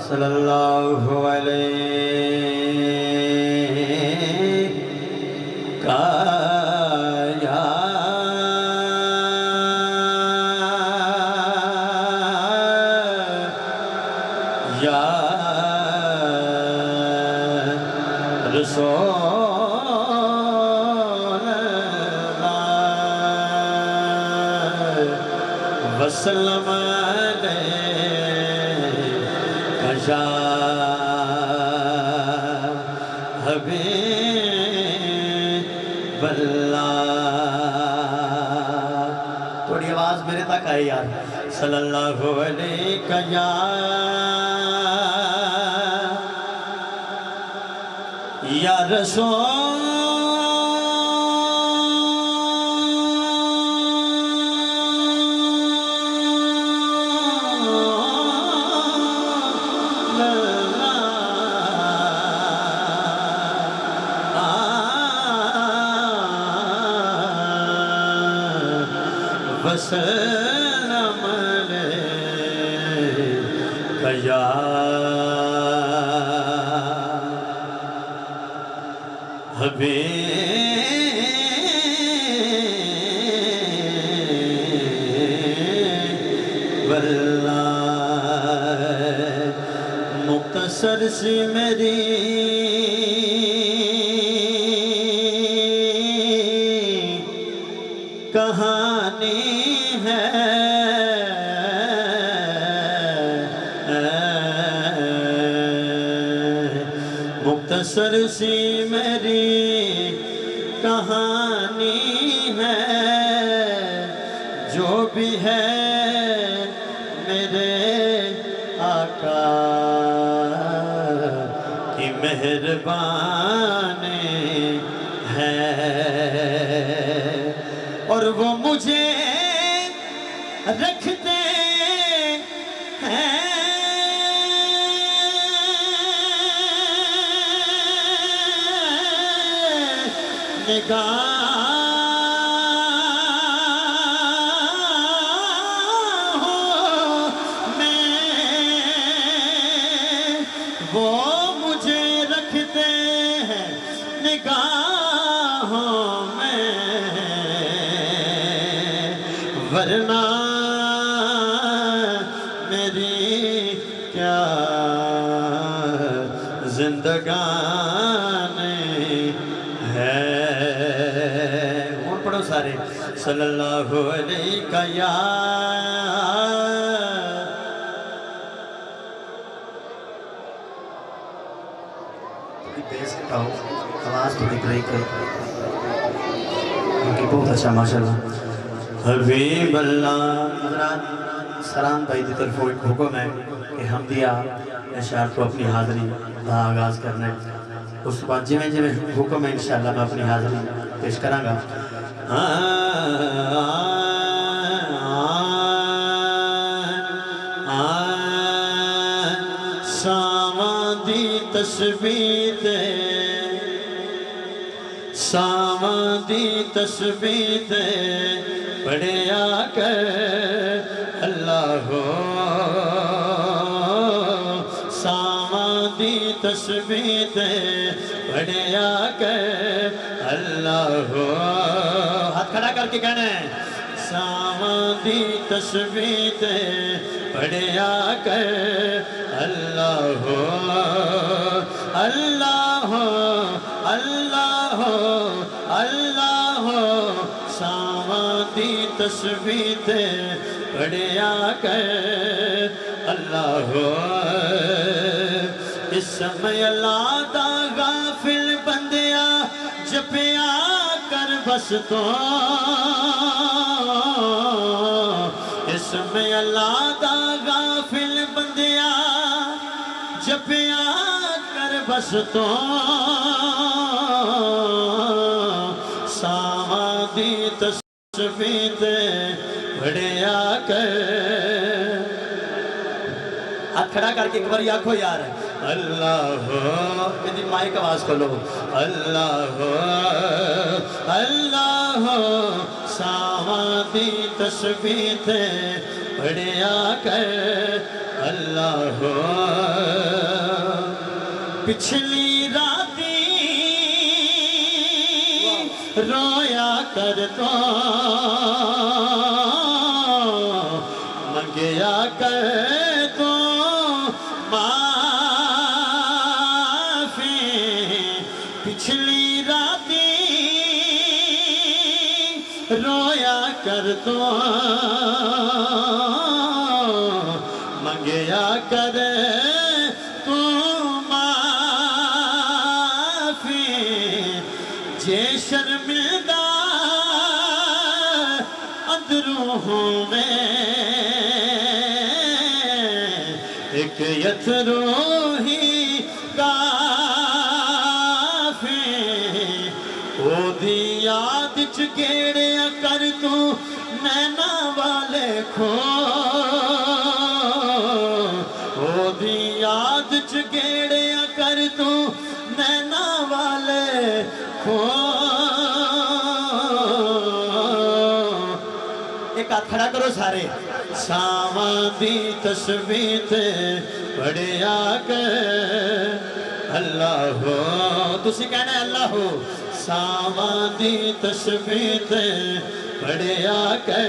صلی اللہ علیہ کا یا رسول اللہ وسلم یا حبیب اللہ. تھوڑی آواز میرے تک آئی یار. صلی اللہ علیہ یا رسول وسلم علیک یا حبیب اللہ. مختصر سی میری کہانی ہے مختصر سی میری کہانی ہے جو بھی ہے میرے آقا کی مہربانی ہے اور وہ مجھے رکھتے ہیں نگاہوں میں وہ مجھے رکھتے ہیں نگاہوں میں ورنہ میری کیا زندگانی ہے. اور پڑھو سارے. صلی اللہ علیہ یا آواز تھوڑی بریک ہے کیونکہ بہت اچھا ماشاءاللہ. حبیب اللہ. حضرات سلام بھائی دی طرف ایک حکم ہے کہ حمدیہ اشعار کو اپنی حاضری کا آغاز کرنا ہے. اس بعد جویں جویں حکم ہے انشاءاللہ میں اپنی حاضری پیش کروں گا. ساواں دی تسبیح تے ساواں دی تسبیح تے پڑھیا کر اللہ ساواں دی تسبیح تے پڑھیا کر اللہ. ہاتھ کھڑا کر کے کہنا ہے. ساواں دی تسبیح تے پڑھیا کر اللہ اللہ اللہ اللہ. ساواں دی تسبیح تے پڑھیا کر اللہ. اسم اللہ دا غافل بندیا جپیا کر بس تو اسم اللہ دا غافل بندیا جپیا کر بس تو ساواں دی تسبیح تے پڑھیا کر. ہاتھ کھڑا کر کے ایک بار آکھو یار اللہ. میری مائک آواز کھولو. اللہ اللہ. ساواں دی تسبیح تے پڑھیا کر اللہ پچھلی راتی رویا کر تو منگیا کر تو معافی پچھلی راتی رویا کر تو منگیا کر تو معافی جے شرمندہ اندروں ہوں میں ایک یترو ہی کافی او دی یاد چگیڑیا کر تو نینا والے کھو او دی یاد چگیڑیا کر تو نینا والے کھو ایک ہاتھ کھڑا کرو سارے ساواں دی تسبیح تے پڑھیا کر اللہ ہو تسی کہنا ہے اللہ ہو ساواں دی تسبیح تے پڑھیا کر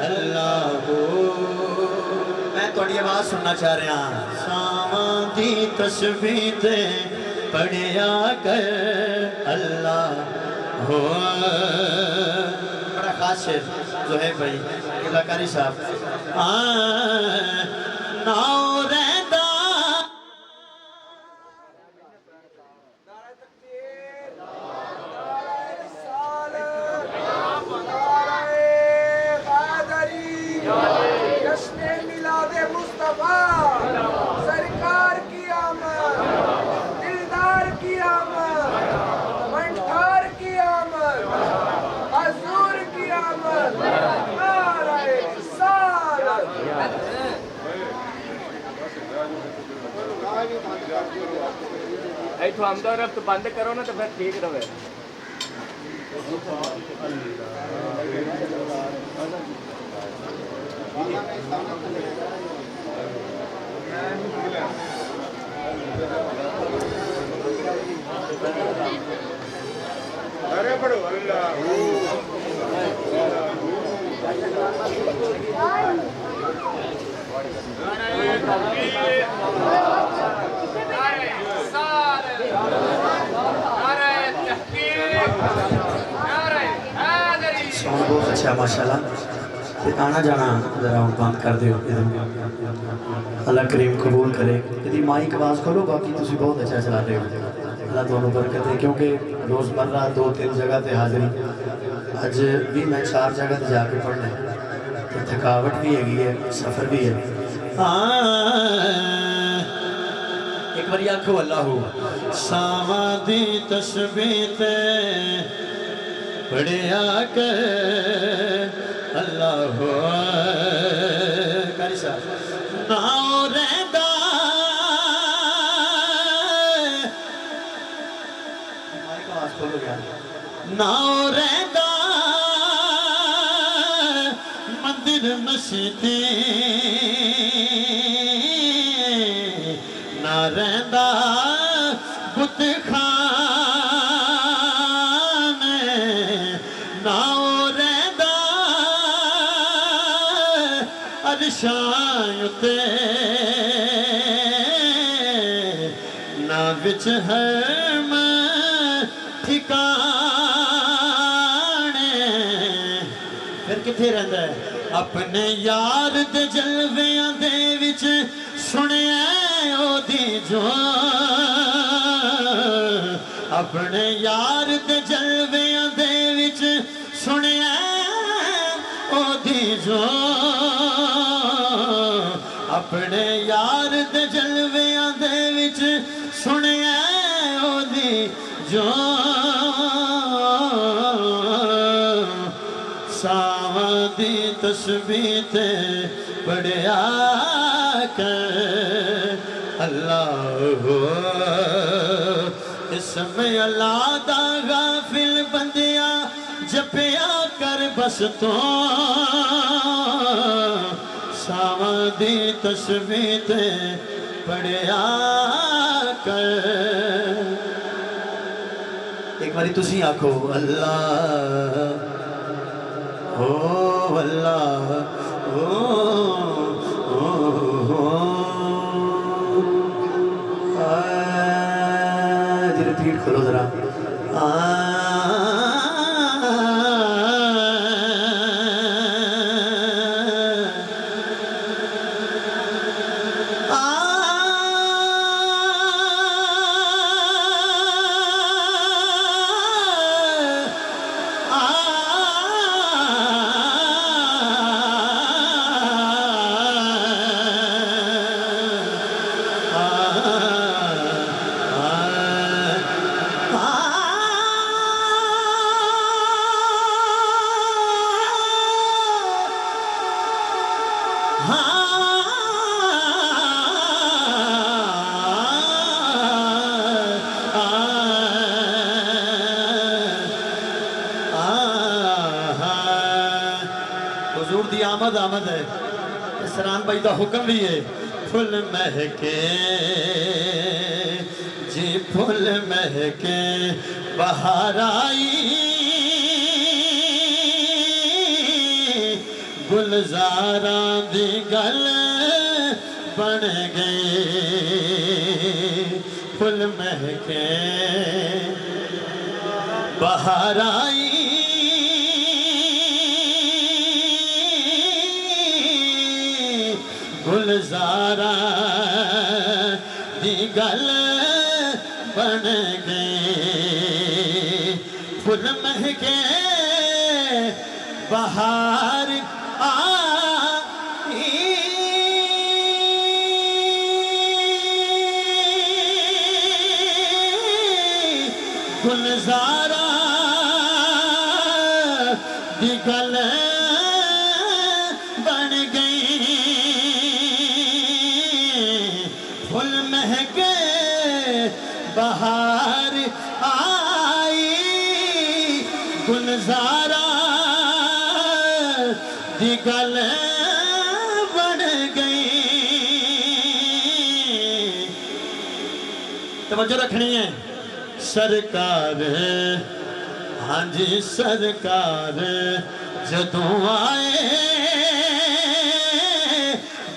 اللہ ہو میں تھوڑی آواز سننا چاہ رہا ہوں ساواں دی تسبیح تے پڑھیا کر اللہ ہو بڑا خاص شعر زہیب بھائی قلعہ صاحب ناؤ رہتا جشن میلاد مصطفیٰ سرکار کی آمد دلدار کی آمد منٹھار کی آمد حضور کی آمد نعرہ رسالت ایتھو ہم دور اب تو بند کرو نا تو پھر ٹھیک رہے ارے پڑھو اللہ سون بہت اچھا ماشاءاللہ آنا جانا ذرا بند کر دیو اللہ کریم قبول کرے یدی مائک آواز کھولو باقی تسی بہت اچھا چلا رہے ہو اللہ دونوں برکت ہے کیونکہ روز مرہ 2-3 جگہ تے حاضری آج بھی میں 4 جگہ تے جا کے پڑھنا ہے تو تھکاوٹ بھی ہے سفر بھی ہے ایک باری آنکھو اللہ ہو ساواں دی تسبیح تے پڑھیا کر اللہ ہو کاری صاحب ناؤ رہتا مائک آواز کھولو گیا ناؤ رہتا مندر مسجدیں نہ رہتا بت خانے ناؤ رہتا عرشاں تے نہ وچ حرم ٹھکانے پھر کتھے رہتا ہے اپنے یار دے جلویاں دے وچ سنیا او دی جو اپنے یار دے جلویاں دے وچ سنیا او دی جو اپنے یار دے جلویاں دے وچ سنیا او دی جو ساواں دی تسبیح تے پڑھیا کر اللہ ہو اسم اللہ دا غافل بندیا جپیا کر بس تو ساواں دی تسبیح تے پڑھیا کر ایک باری تسی آکھو اللہ او اللہ جی ریپیٹ کرو ذرا حضور دی آمد آمد ہے سران بھائی دا حکم بھی ہے پھول مہکے جی پھول مہکے بہار آئی گلزاراں دی گل بن گئے پھول مہکے بہار آئی گلزاراں دی گل بن گئے پھول مہکے بہار آئی گلزاراں دی گل بن گئی پھول مہکے بہار آئی گلزاراں دی گل بن گئی توجہ رکھنی ہے سرکار ہاں جی سرکار جدوں آئے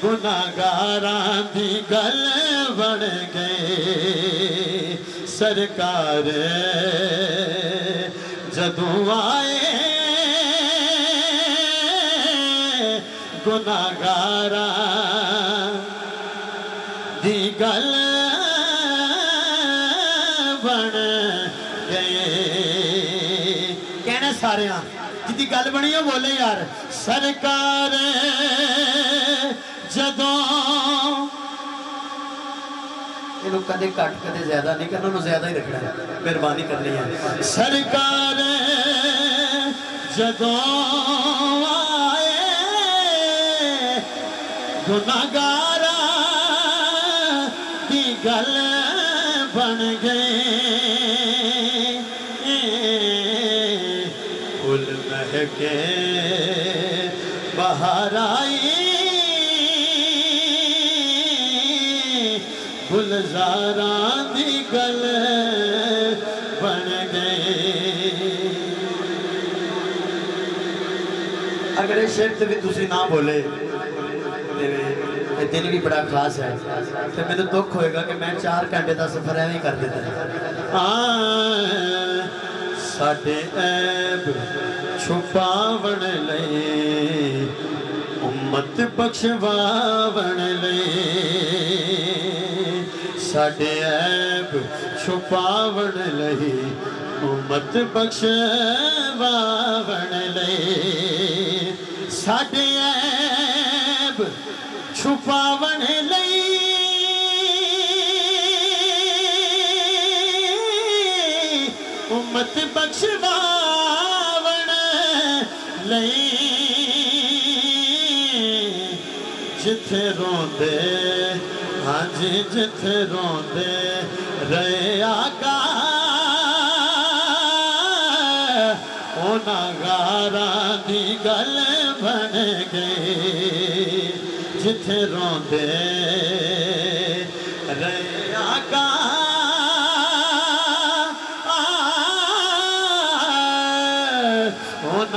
گناہگاراں دی گل بن گئے سرکار جدوں آئے گناہگاراں دی گل بن گئے کہنا سارے ہاں جدی گل بنی ہو بولے یار سرکار جدوں یہ کدے کٹ کدے زیادہ نہیں کرنا انہوں زیادہ ہی رکھنا ہے مہربانی کرنی ہے سرکار جدوں آئے گناہگاراں دی گل بن گئے پھول مہکے بہار آئی گلزاراں دی گل بن گئے اگر اس شعر تے بھی تسی نہ بولے دل بھی بڑا خاص ہے تو میں تو دکھ ہوئے گا کہ میں 4 گھنٹے دا سفر ہے نہیں کر دیتا ساڈے عیب چھپاون لئی امت بخشواون لئی ساڈے عیب چھپاون لئی امت بخشواون لئی ساڈے عیب چھپاون لئی امت بخشواون لئی جتھے روندے ہاں جی جتھے روندے رہے آقا اونا غاراں دی گل بن گئی جتھے روندے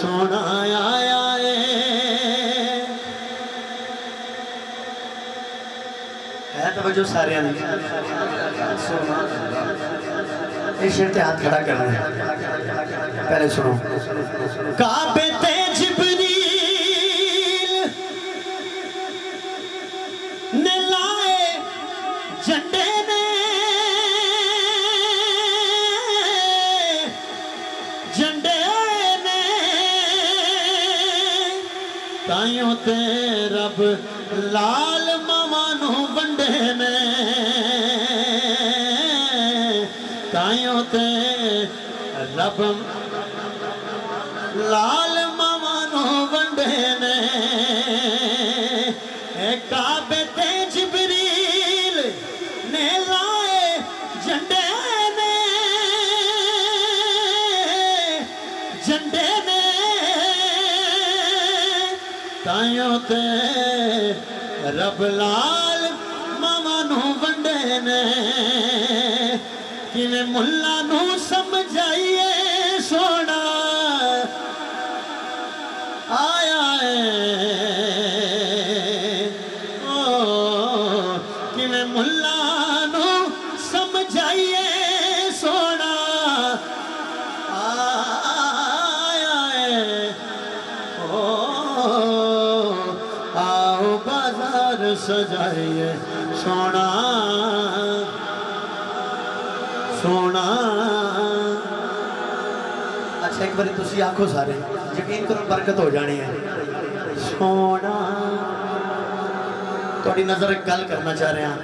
سونا آیا ہے توجہ سارے آنے اس شیر تے ہاتھ کھڑا کرنا ہے پہلے سنو کعبے تے جبریل نے لائے جھنڈے نے تائیوں تے رب لال مامانو بنڈے میں تائیوں تے رب لال مامانو بنڈے میں کعبے تے جبریل نے لائے جھنڈے نے تائیوں تے رب لال مامانو بنڈے نے کیویں ملا نو سمجھائیے سونا آیا کیویں ملا نو سمجھائیے سونا آیا آؤ بازار سجائیے سونا سونا اچھا ایک باری تسی آنکھو سارے یقین کرو برکت ہو جانی ہے سونا تھوڑی نظر ایک گل کرنا چاہ رہے ہیں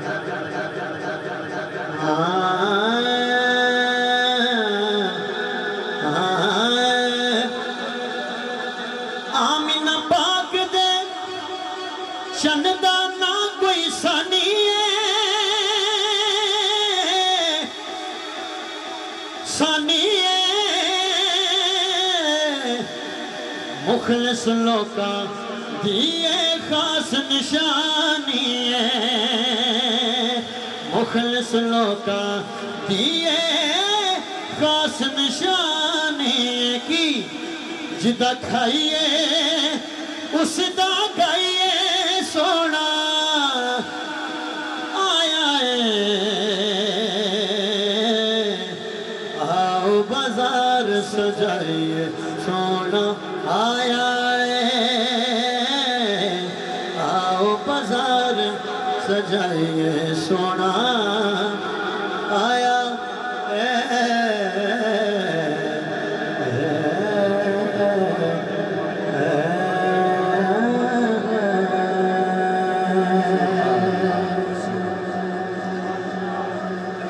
آمینہ پاک دے چندہ نہ کوئی سانی مخلص لوکا دیئے خاص نشانی ہے مخلص لوکا دیئے خاص نشانی کی جدہ کھائیے اس دا گائیے سونا آیا آؤ بازار سجائیے سونا آیا آؤ بازار سجائیے سونا آیا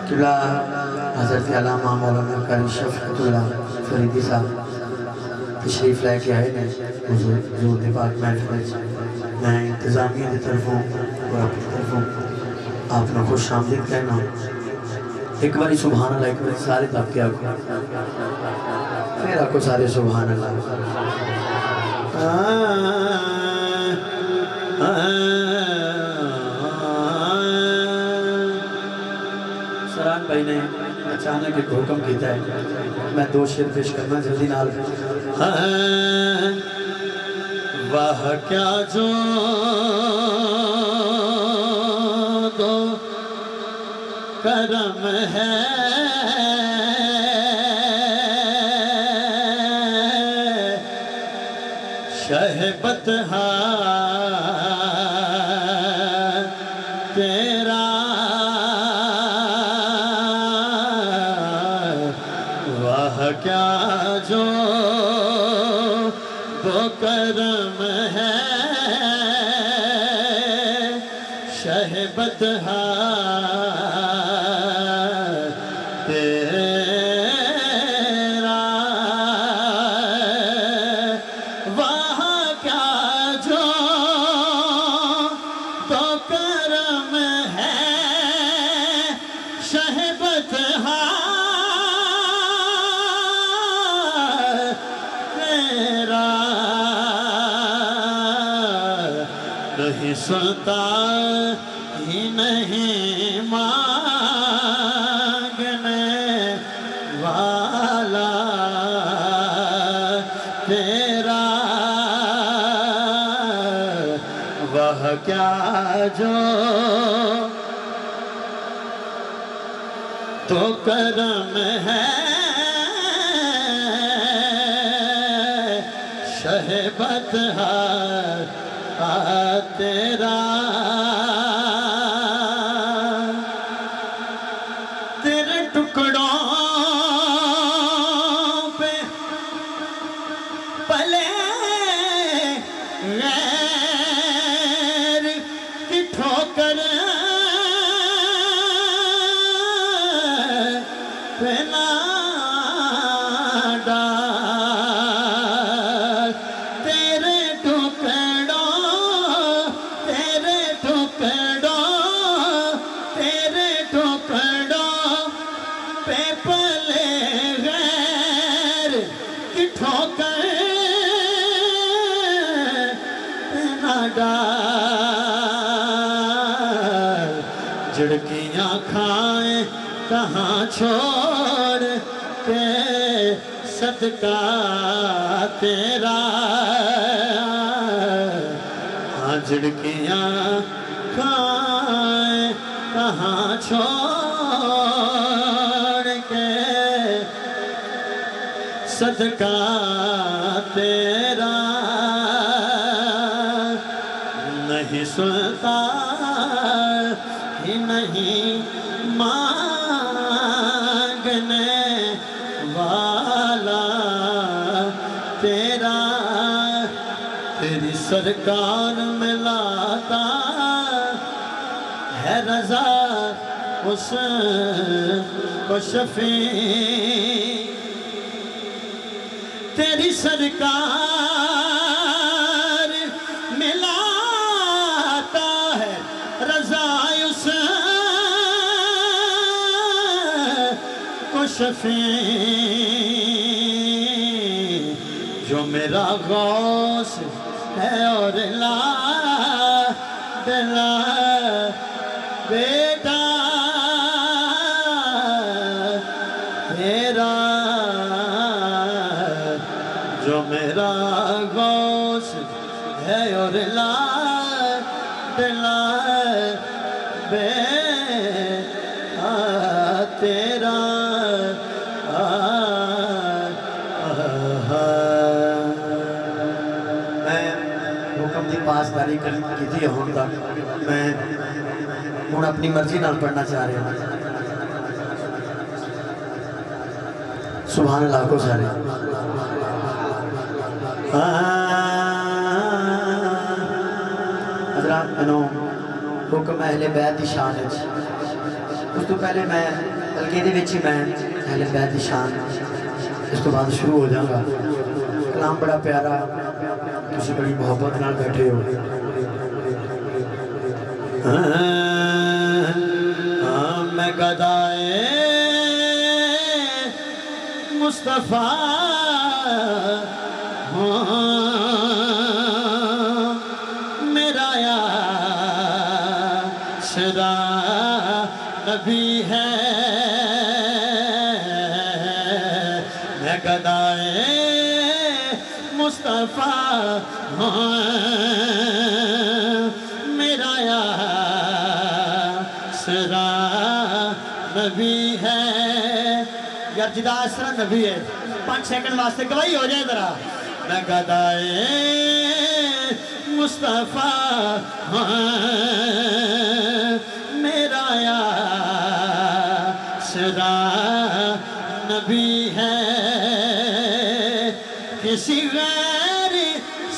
قبلہ حضرت علامہ مولانا قاری شفقت اللہ فریدی صاحب تشریف لے کے آئے ہیں حضور دے پاک محفل میں انتظامیہ دی طرفوں اور اپنی طرفوں آپ نے خوش آمدید کہنا ایک باری سبحان اللہ ایک باری سارے تب کیا کو پھر آپ کو سارے سبحان اللہ سران بھائی نے اچانک ایک حکم کیتا ہے میں دو شعر پیش کرنا جلدی نال واہ کیا جو دو کرم ہے شہبت تیرا واہ کیا جو وہ کرم ہے شہبت تیرا واہ کیا جو وہ کرم ہے شہبت نہیں سنتا ہی نہیں مانگنے والا تیرا کیا جو تو کرم ہے شہ بطحا تیرا تیرے ٹکڑوں پہ پلے غیر کی ٹھوکر پہ نہ ڈال تیرے ٹکڑوں پہ پلے غیر کی ٹھوکر پہ نہ ڈال جھڑکیاں کھائیں کہاں چھوڑ کے صدقہ تیرا ہاں جھڑکیاں کھائیں کہاں چھوڑ کے صدقہ تیرا نہیں سنتا ہی نہیں مانگنے والا تیرا تیری سرکار میں لاتا ہے رضا اس کو شفیع تیری سرکار میں لاتا ہے رضا اس کو شفیع جو میرا غوث ہے اور لا دلا بیٹا تیرا جو میرا غوث ہے اور لا دلا بیٹا تیرا میں حکم دی پاسداری کی تھی ہوں تک میں ہوں اپنی مرضی نال پڑھنا چاہ رہا ہوں سبحان اللہ کو سارے حضرات منو حکم اہل بیت دی شان ہے اس تو پہلے میں بلکہ دے وچ میں اہل بیت دی شان اس تو بعد شروع ہو جاؤں گا کلام بڑا پیارا تسی بڑی محبت نال بیٹھے ہو میں گدائے مصطفیٰ میرا یاسرا نبی ہے میں گدائے مصطفیٰ میرا یاسرا نبی ہے یار جدا اسرا نبی ہے 5 سیکنڈ واسطے گواہی ہو جائے ذرا میں گدائے مصطفیٰ میرا یاسرا نبی ہے کسی غیر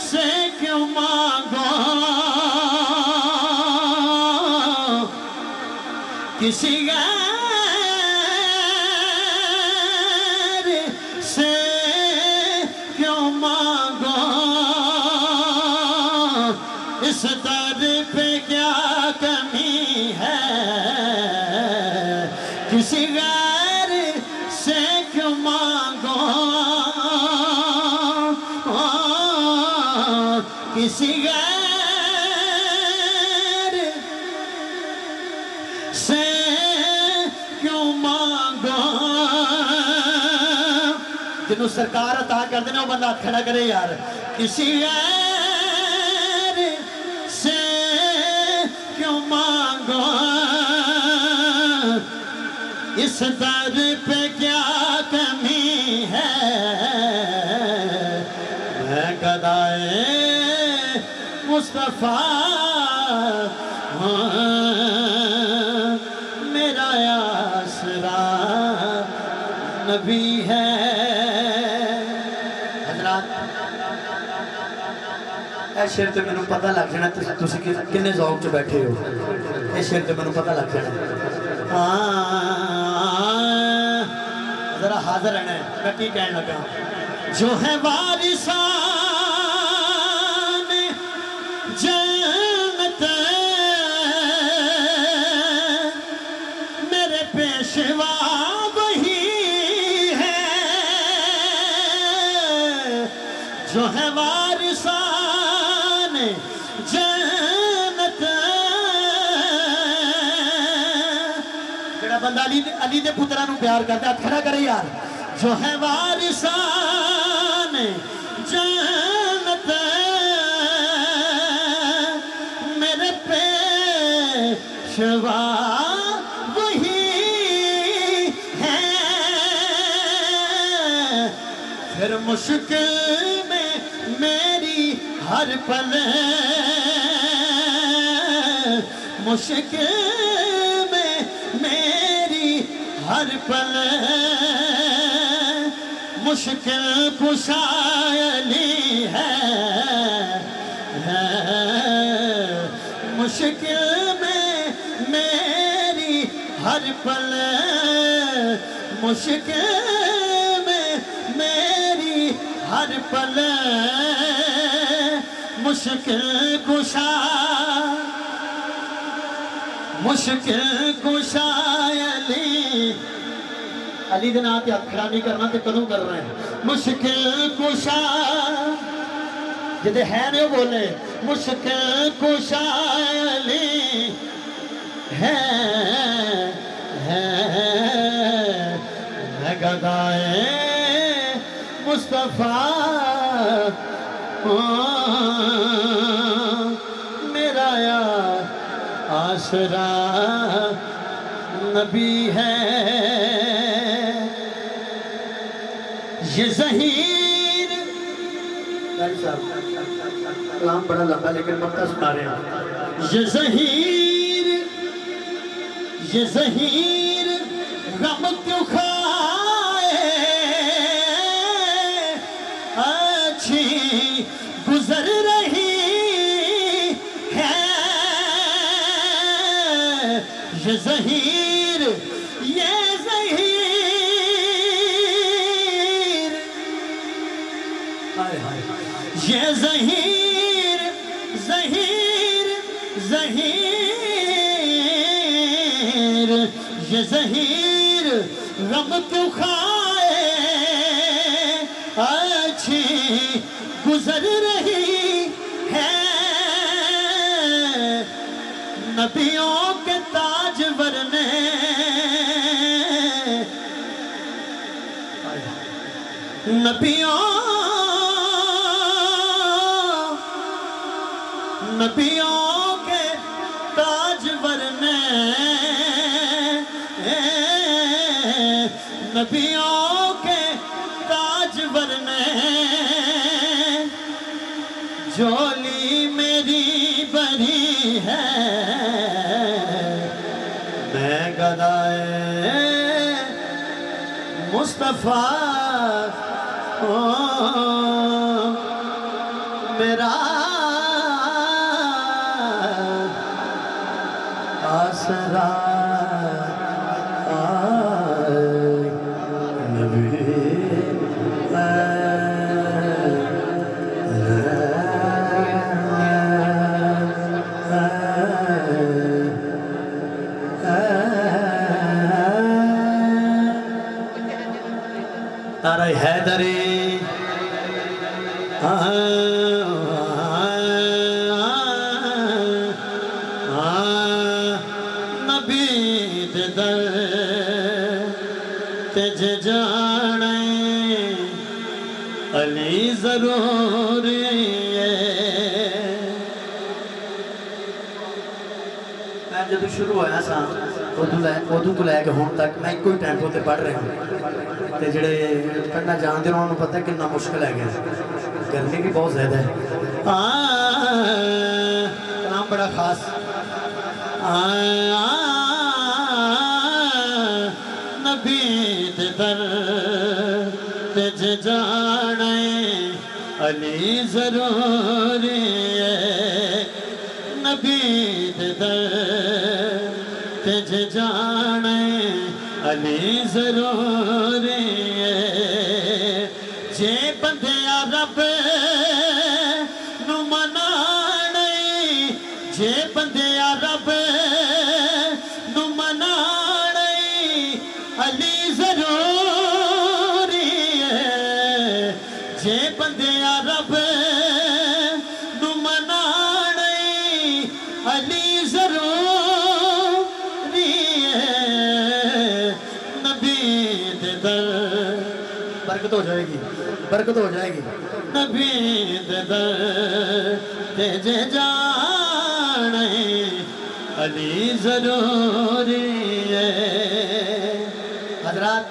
سے کیوں مانگو کسی غیر سے کیوں مانگو اس در پہ کیا کمی ہے کسی غیر سے کیوں مانگو کسی غیر سے کیوں مانگو جنہوں سرکار عطا کر دینا وہ بندہ ہاتھ کھڑا کرے یار کسی غیر سے مانگو اس در پہ کیا کمی ہے میں گدائے مصطفیٰ میرا آسرا نبی ہے حضرات اے شعر تے میں پتہ لگ جانا تسی کنے ذوق چ بیٹھے ہو اے شعر تے میں پتہ لگ جانا ذرا حاضر رہنا ہے میں کی کہنے لگا جو ہے وارثان جنت میرے پیشوا وہی ہے جو ہے وارثان جنت جڑا بندہ علی دے پترانو پیار کرتا ہے کھڑا کرے یار جو ہے وارثان جنت میرے پیشوا وہی ہے پھر مشکل میں میری ہر پل مشکل میں میری ہر پل مشکل کشا علی ہے مشکل میں میری ہر پل مشکل میں میری ہر پل مشکل کشا علی علی دے نام تے ہاتھ کھڑا نہیں کرنا تے کدوں کر رہے ہیں مشکل کشا جدے ہے نے وہ بولے مشکل کشا علی ہے میں گدائے مصطفیٰ میرا آسرا نبی ہے یہ ظہیر کلام بڑا لمبا لیکن مقطع سنا رہے ہیں یہ ظہیر غم کیوں کھائے اچھی گزر رہی ہے یہ ظہیر یہ ظہیر یہ ظہیر غم کیوں کھائے اچھی گزر رہی ہے نبیوں کے تاجور نے نبیوں کے تاجور نے نبیوں کے تاجور نے جولی میری بری ہے میں گدائے مصطفیٰ میرا آسرا نبی نعرہ حیدری نبی دے در تج جانے علی ضروری ہے شروع ہوا سا ادو تو لے کے ہون تک میں ایک ہی ٹیمپو تے پڑھ رہا ہوں تے جڑے پڑھنا جانتے انہوں نے پتہ کتنا مشکل ہے گیا گرمی بھی بہت زیادہ ہے کلام بڑا خاص نبی دے در تج جانے علی ضروری ہے نبی دے در تج جانے علی ضروری ہے جے بندیا رب نو منانے جے بندیا رب نو منانے علی ضروری ہے جے بندیا رب نو منانے علی ضروری ہے نبی دے در برکت ہو جائے گی برکت ہو جائے گی نبی دے در تجھے جانے علی ضروری ہے حضرات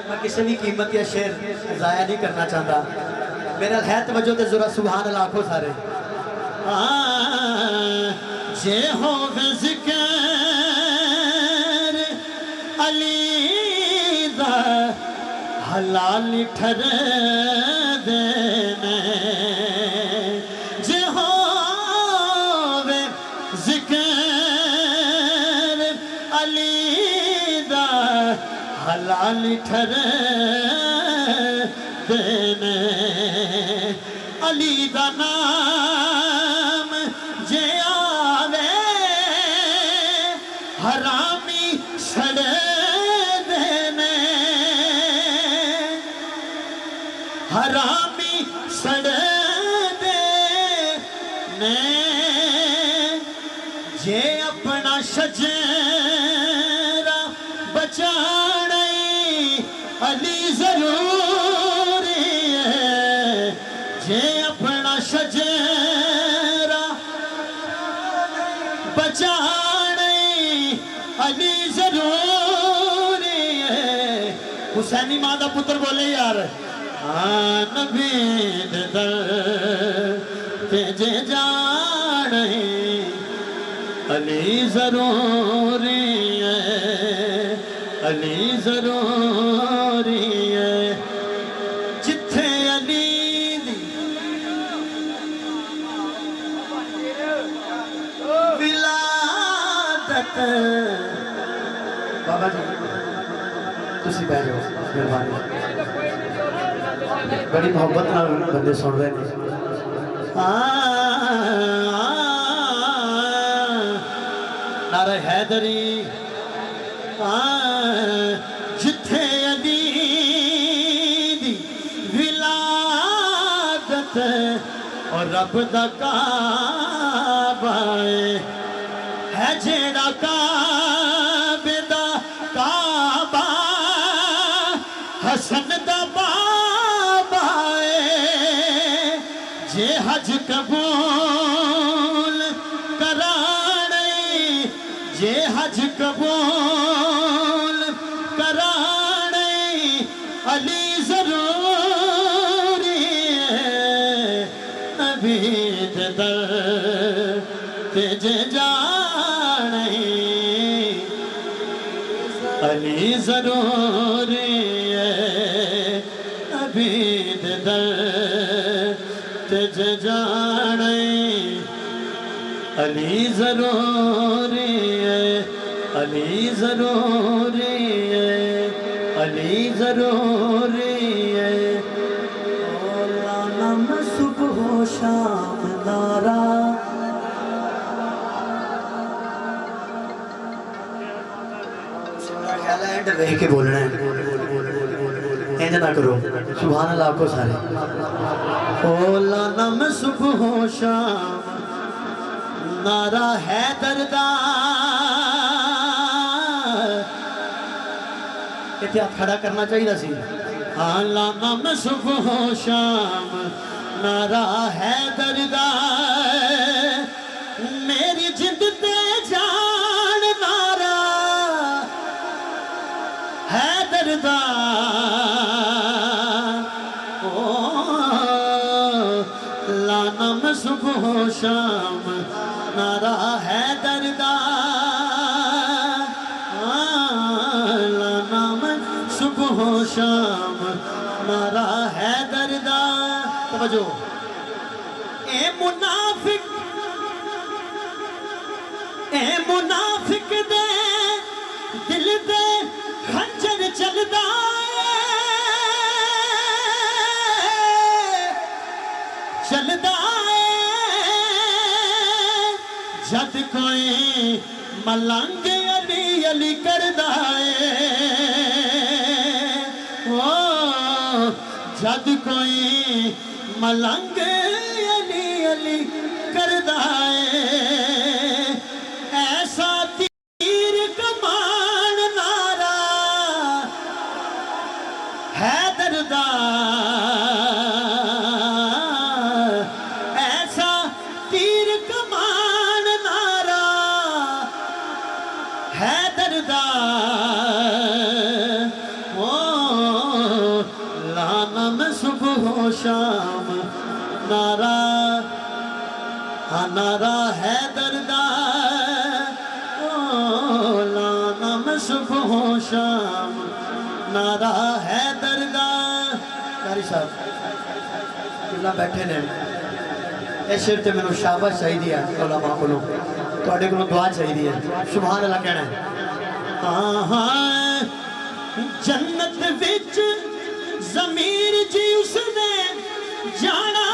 میں کسی بھی قیمت یا شعر ضائع نہیں کرنا چاہتا میرا ہے توجہ تے ذرا سبحان اللہ آنکھوں سارے جے ہو ذکر علی دا حلال ٹھر دینے جے ہو ذکر علی دا حلال ٹھر دینے علی دا نام جے آوے حرامی سڑ دینے حرامی سڑ دینے جے اپنا شجرہ بچانے علی ضروری ہے جے اپنا شجرہ بچانے علی ضروری ہے حسینی ماں دا پتر بولے یار نبی دے در تجھے جانے علی ضروری ہے علی ضروری ہے جتھے علی دی ولادت بابا جی تسی بیٹھ جاؤ مہربانی بڑی محبت نال بندے سن رہے ہیں نعرہ حیدری جتھے علی دی ولادت اور رب دا کعبہ ہے جیڑا کعبے دا کعبہ حسن دا بابا جے حج قبول کرانے جے حج قبول کرانے علی ضروری ہے نبی دے در تجھے جانے علی ضروری ہے نبی دے در تجھے جانے علی ضروری ہے علی ضروری ہے علی ضروری ہے نام صبح و شام نارا اینڈ رہ کے بولنا ہے اینڈ نہ کرو سبحان اللہ کو سارے اولا نام صبح و شام نعرہ حیدر دا اتحاد کھڑا کرنا چاہیے سی اولا نام صبح و شام نعرہ حیدر دا میری جند تے جان دا لانا میں صبح و شام نعرہ حیدر دا لانا میں صبح و شام نعرہ حیدر دا توجہ اے منافق دے دل دے خنجر چلدا جد کوئی ملنگ علی علی کردا جد کوئی ملنگ علی علی کردا ایسا تیر کمان نعرہ حیدر دا ایسا تیر کمان نعرہ حیدر دا لانا میں صبح و شام نعرہ نعرہ حیدر دا لانا میں صبح و شام نعرہ حیدر دا قاری صاحب جنہاں بیٹھے نے اس شعر تے میں شاباش چاہیے علماء کو تواڈے کو دعا چاہیے سبحان اللہ کہنا ہے جنت وچ ضمیر جی اس نے جانا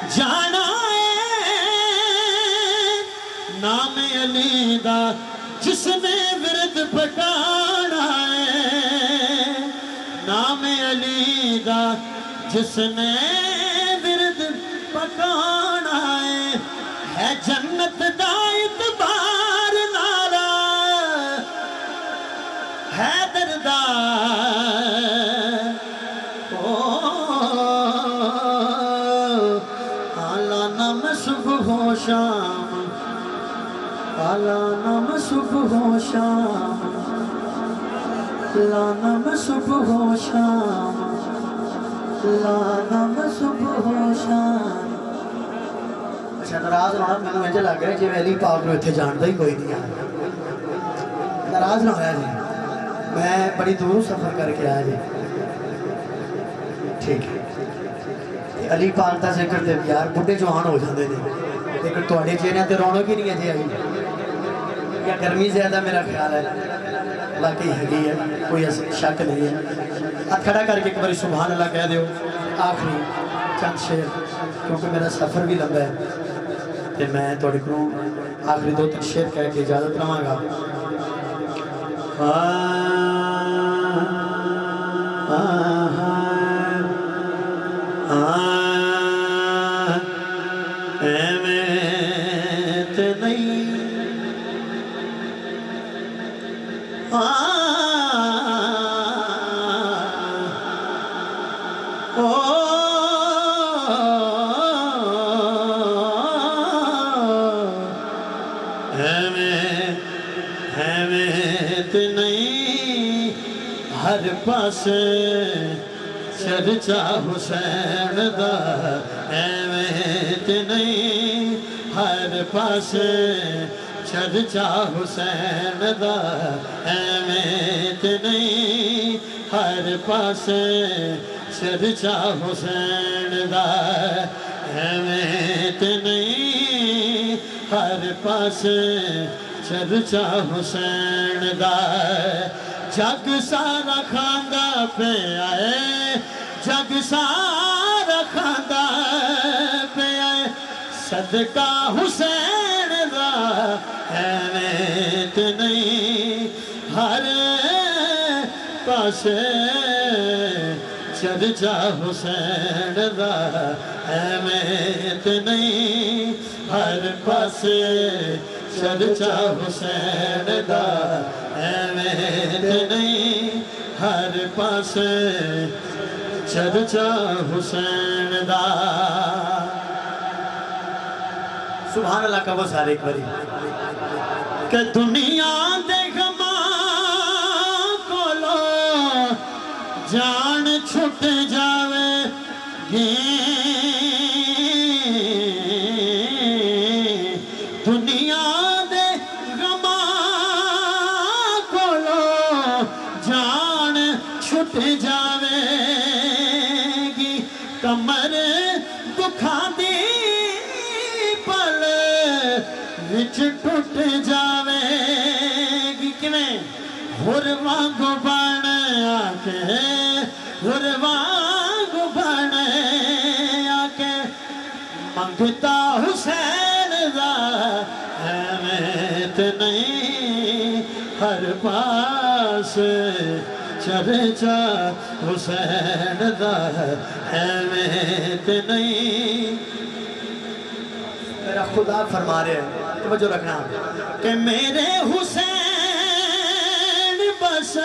جانا نام علی دا جس نے ورد پکانا نام علی دا جس نے ورد پکانا ہے جنت دا اعتبار نعرہ حیدر دا صبح و شام لانا میں صبح و شام لانا میں صبح و شام لانا میں صبح و شام اچھا ناراض ہونا میں مجھے لگ رہا ہے جی علی پاک نو اتھے جانتا ہی کوئی نہیں آیا ناراض نہ ہویا جی میں بڑی دور سفر کر کے آیا جی ٹھیک ہے علی پاک دا ذکر دے یار بڑھے جوان ہو جاندے نے لیکن تواڈے چہرے تے رونق ہی نہیں ہے جی آئی یا گرمی زیادہ میرا خیال ہے باقی ہے کوئی شک نہیں ہے ہاتھ کھڑا کر کے ایک بار سبحان اللہ کہہ دیو آخری چند شعر کیونکہ میرا سفر بھی لمبا ہے تے میں تواڈے کو آخری دو تین شعر کہہ کے اجازت لواں گا ہر پاس چرچا حسین دا ایویں تے نہیں ہر پاس چرچا حسین دا ایویں تے نہیں ہر پاس چرچا حسین دا ایویں تے نہیں ہر پاس چرچا حسین دا جگ سارا کھاندا پہ آئے جگ سارا کھاندا پہ آئے صدقہ حسین دا ایویں تے نہیں ہر پاسے چرچا حسین دا ایویں تے نہیں ہر پاسے چرچا حسین دا ایویں تے نہیں ہر پاسے چرچا حسین دا سبحان اللہ کا وہ سارے ایک باری کہ دنیا دے غماں کولو جان چھٹ جاوے گی دنیا دے غماں کولو جان چھٹ جاوے گی کمر دکھا دی پل وچ ٹوٹ جاوے گی کیویں ہور وانگو بن آکے ہور وانگو بن آکے منگتا حسین دا ایویں تے نہیں ہر پاس چرچا حسین دا ایویں تے نہیں میرا خدا فرما رہے ہیں توجہ رکھنا کہ میرے حسین بس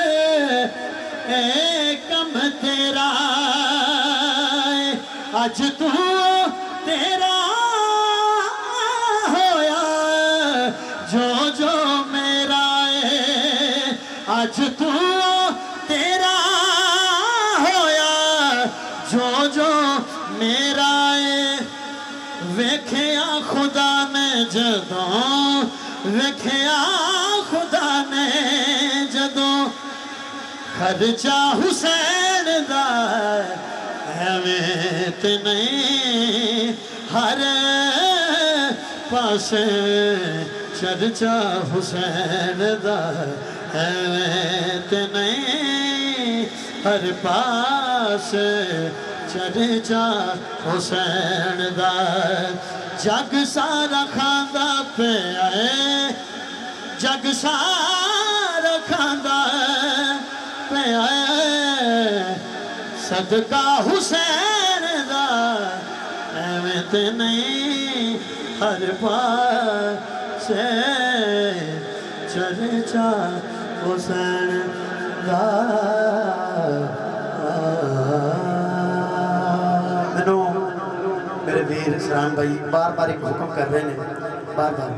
ایک کم تیرا آج تو تیرا ہویا جو جو میرا ہے آج تو تیرا ہویا جو جو میرا ہے ویکھیا خدا نے جدوں ویکھیا خدا نے جدوں خرچہ حسین دا ایویں تے نہیں ہر پاسے چرچا حسین دا ایویں تے نہیں ہر پاسے چرچا حسین دا جگ سارا کھاندا پیا ہے جگ سارا کھاندا پیا ہے صدقہ حسین دا ایویں تے نہیں ہر پاسے چرچا حسین دا میرے ویر سران بھائی بار بار ایک حکم کر رہے ہیں بار بار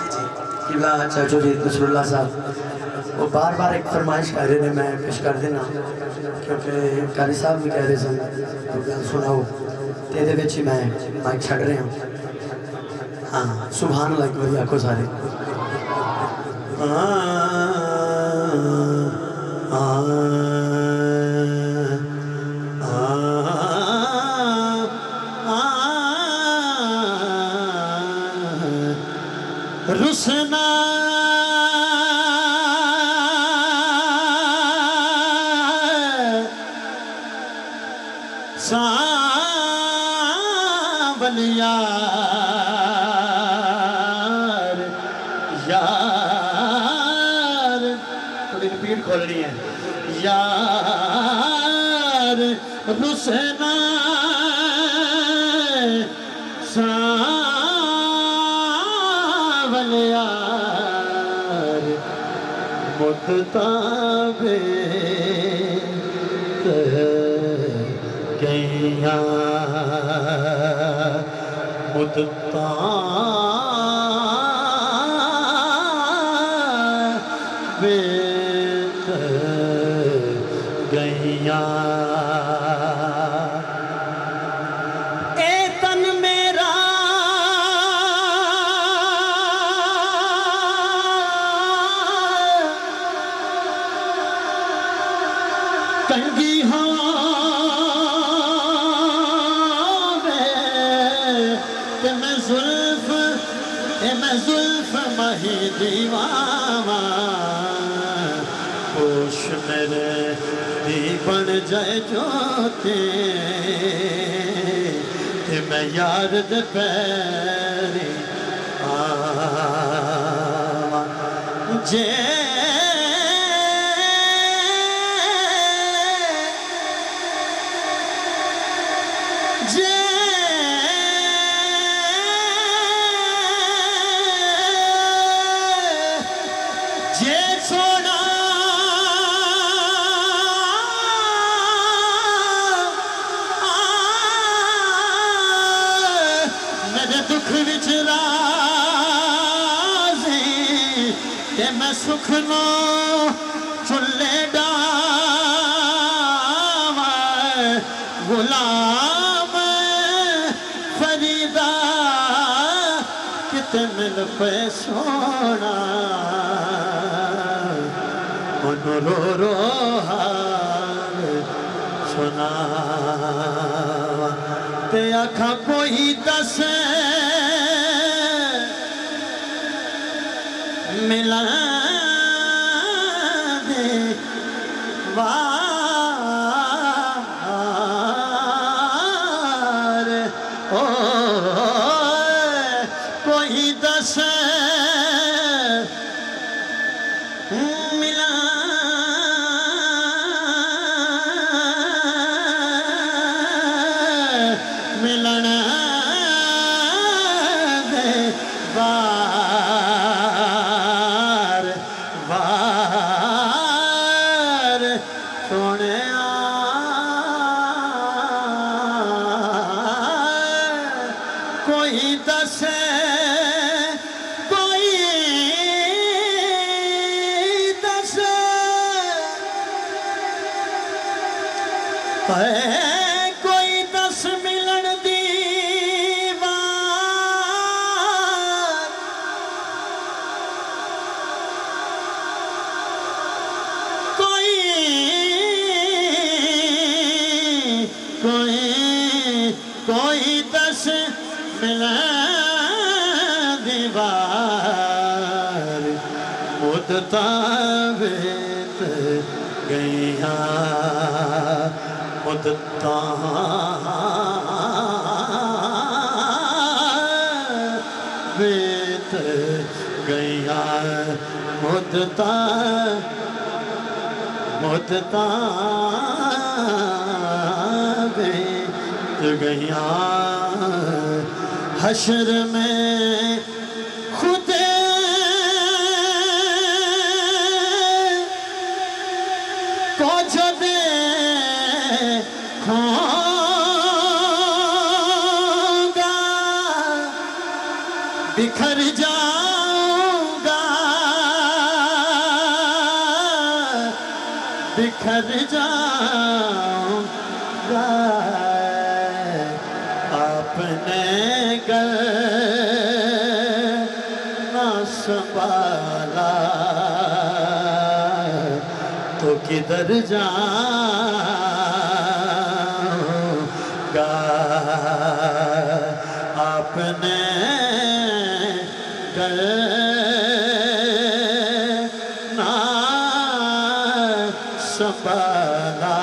جی قبلہ چاچو جی نصر اللہ صاحب وہ بار بار ایک فرمائش کر رہے ہیں میں پیش کر دینا کیونکہ قاری صاحب بھی کہہ رہے سن تو گل سناؤ تیرے ویچی میں مائک چھڑ رہے ہیں ہاں سبحان اللہ کی بھائی آنکھوں سارے رسنا سانبل یار یار تھوڑی ریپیٹ کھولنی ہے یار رسنا سانبل یار متتابے گئیاں متتابے گئیاں اے تن میرا کنگی ہاں میں زلف مہی دیواں پوش میرے دی بن جائے جو تے میں یار دے پیری آواں جے سونا میں سکھنو چلے ڈام غلام فریدہ کتے مل پہ سونا انو رو رو حال سنا تے آکھا کوئی دس ملا دے وار کوئی دس ملا ملنا دے وار وار سونے کوئی دس کوئی دس کوئی دس ملن دی وار کوئی دس ملن دی وار مدتاں بیت گئیاں مدتاں بیت گئیاں مدتاں بیت گئیاں حشر میں خود کو جو دیکھوں گا بکھر جاؤں گا بکھر جاؤں گا اپنے گھر نہ سنبھالا تو کدھر جاؤں گا اپنے گھر نہ سنبھالا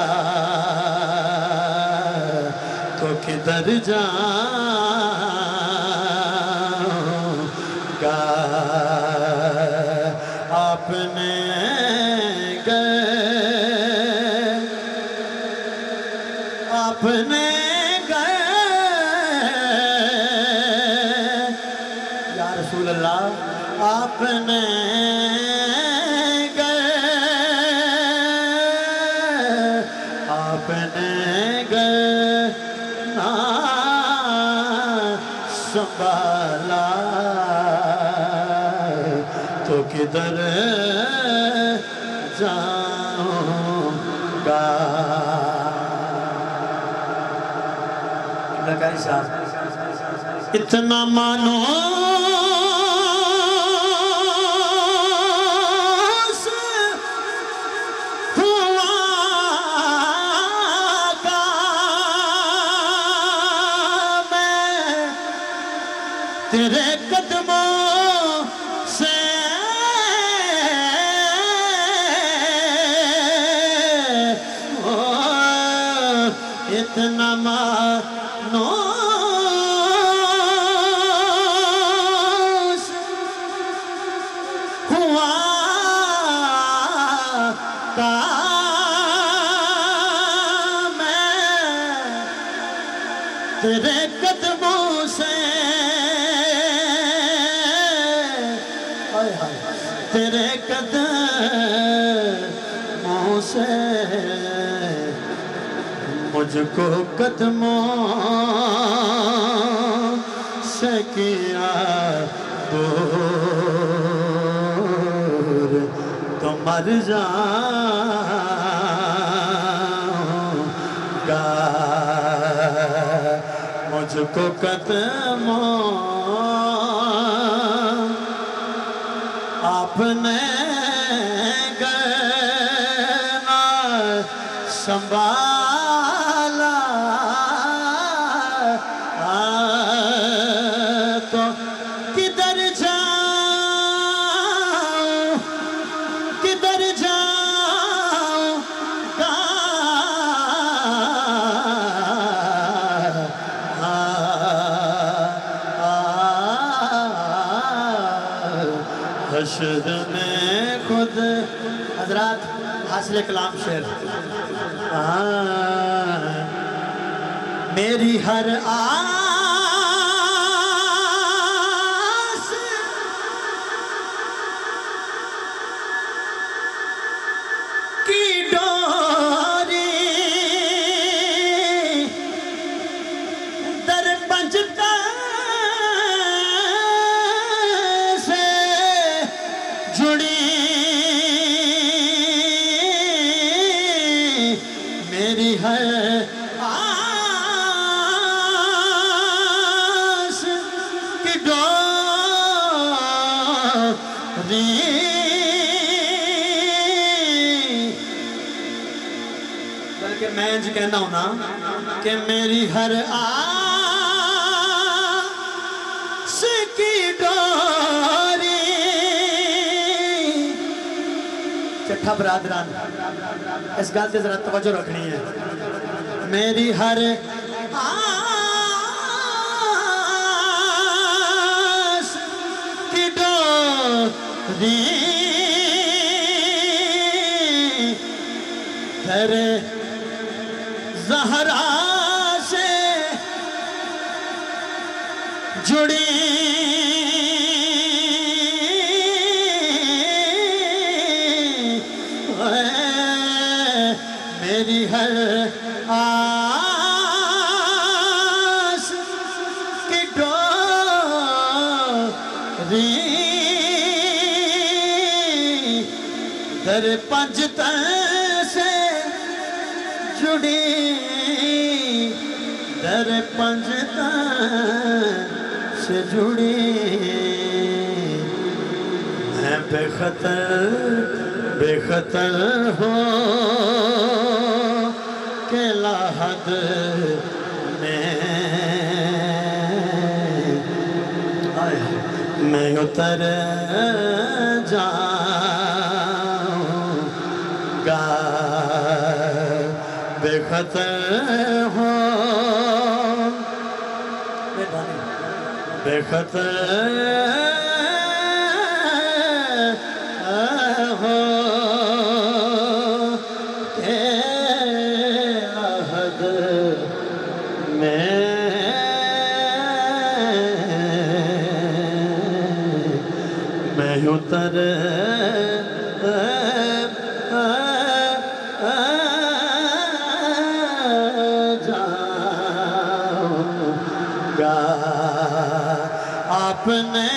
تو کدھر جاؤں گا اپنے اپنے یا رسول اللہ اپنے نہ سنبھالا تو کدھر جاؤں گا لگائی صاحب اتنا مانو تیرے قدموں سے اتنا مانوس ہوا کا میں تیرے قدموں سے تیرے قدموں سے مجھ کو قدموں سے کیا دور مر جاؤں گا مجھ کو قدموں آپ نے گرنا سنبھالا تو کدھر جاؤں گا حشر میں خود حضرات حاصل کلام شعر میری ہر آس کی ڈوری در پنجتا سے جڑی میری ہر آس کی ڈوری بلکہ میں انج کہنا ہوں نا کہ میری ہر آس کی ڈوری چٹھا برادران اس گل تے ذرا توجہ رکھنی ہے میری ہر آس کی ڈوری در زہرا سے جڑی میری ہر آس کی ڈوری در پنجتن سے جڑی در پنجتن سے جڑی میں بے خطر ہوں کہ لاحد میں اتر جاؤں گا بے خطر ہوں بے خطر میں اتر جاؤں گا آپ نے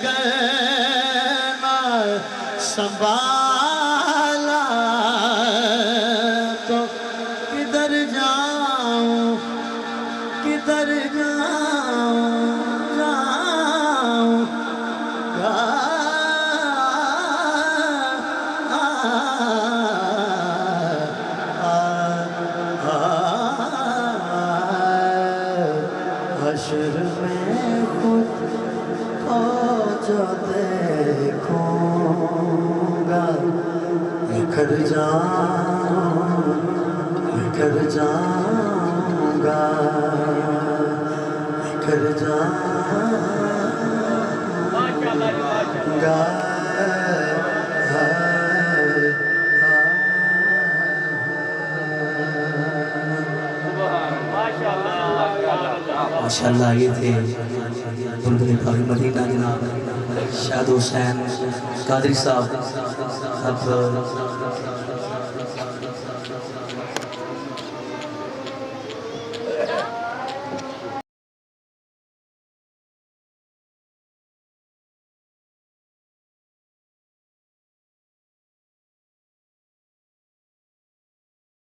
گرنا سنبھالا تو کدھر جاؤں حشر میں خود کو جو دیکھوں گا بکھر جاؤں گا بکھر جاؤں گا ماشاءاللہ یہ تھے بلبل پاک مدینہ جناب شاد حسین قادری صاحب اب